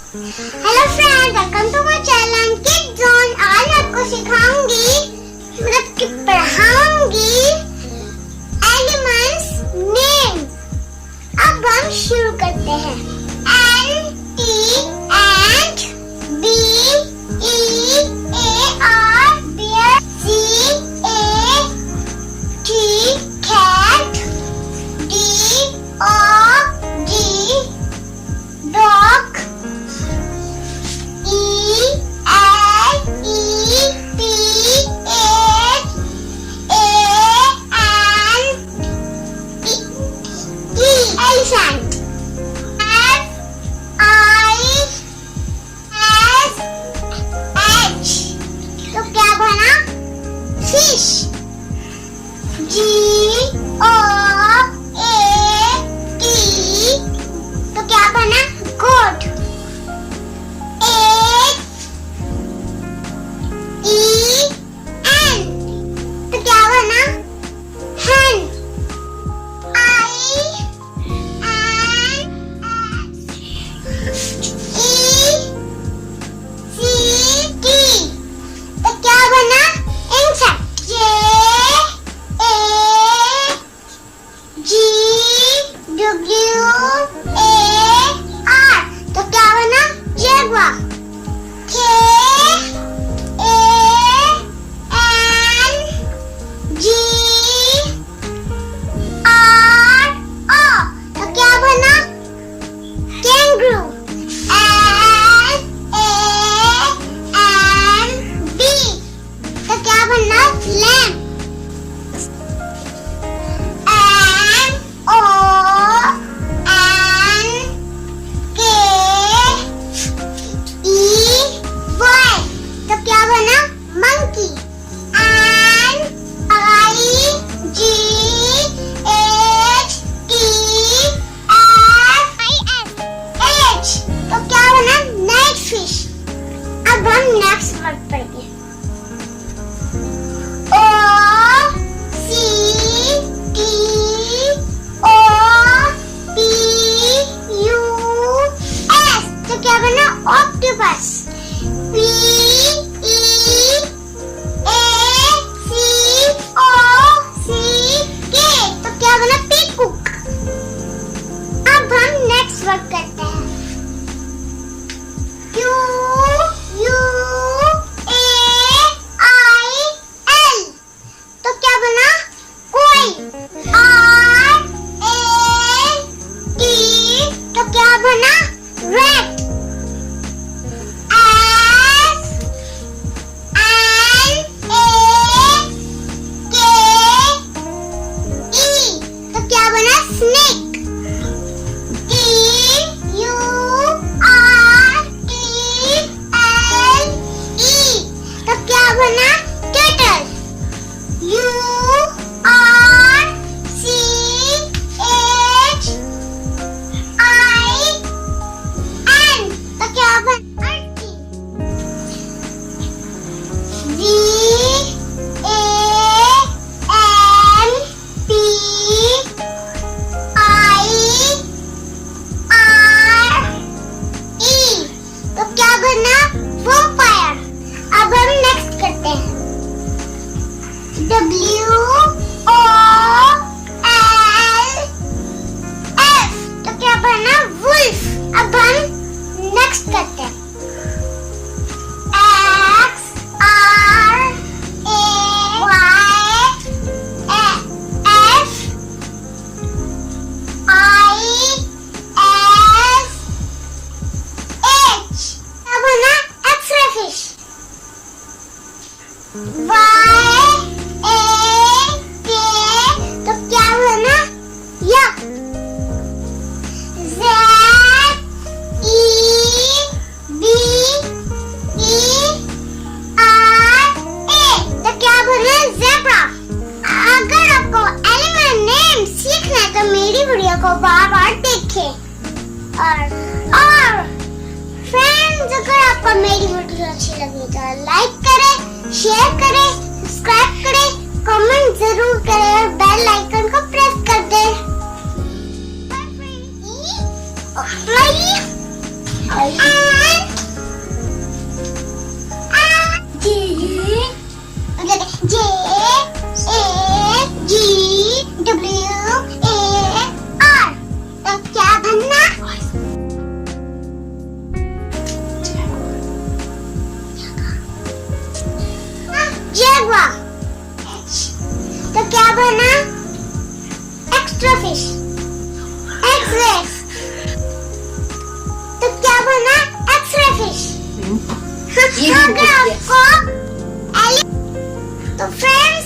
Hello friends, welcome to my channel kid zone. आज आपको सिखाऊंगी मतलब कि पढ़ाऊंगी एलिमेंट्स नेम। अब हम शुरू करते हैं। N T ant, B E A R bear, C A T cat, D O G dog, elephant, F-I-S-H तो क्या बना? फिश। G-O-A-T तो क्या बना? गोट। E-N तो क्या बना? hen। Octopus. P-E-A-C-O-C-K तो क्या बना? peacock। अब हम नेक्स्ट वर्ड करते हैं। Q-U-A-I-L तो क्या बना? कोयल। R-A-T तो क्या बना? rat। snake। T-U-R-T-L-E तो क्या बना? turtle। U-R-C-H-I-N तो क्या बना? turkey। W-O-L-F तो क्या बना? wolf। अब हम नेक्स्ट करते हैं। X-R-A-Y-F-I-S-H क्या बना? X-ray fish। Y-A-K तो क्या बना? yak। Z-E-B-E-R-A तो क्या बना? zebra। अगर आपको एलिमेंट नेम सीखना है तो मेरी वीडियो को बार-बार देखें। और फ्रेंड्स, अगर आपको मेरी वीडियो अच्छी लगी तो लाइक करें, शेयर करें, सब्सक्राइब करें, कमेंट जरूर करें और बेल आइकन को प्रेस कर दें। Bye. बना एक्स्ट्रा फिश, एक्स तो क्या बना एक्स्ट्रा फिश। ये भी अगर बोल दिया। आपको तो फ्रेंड्स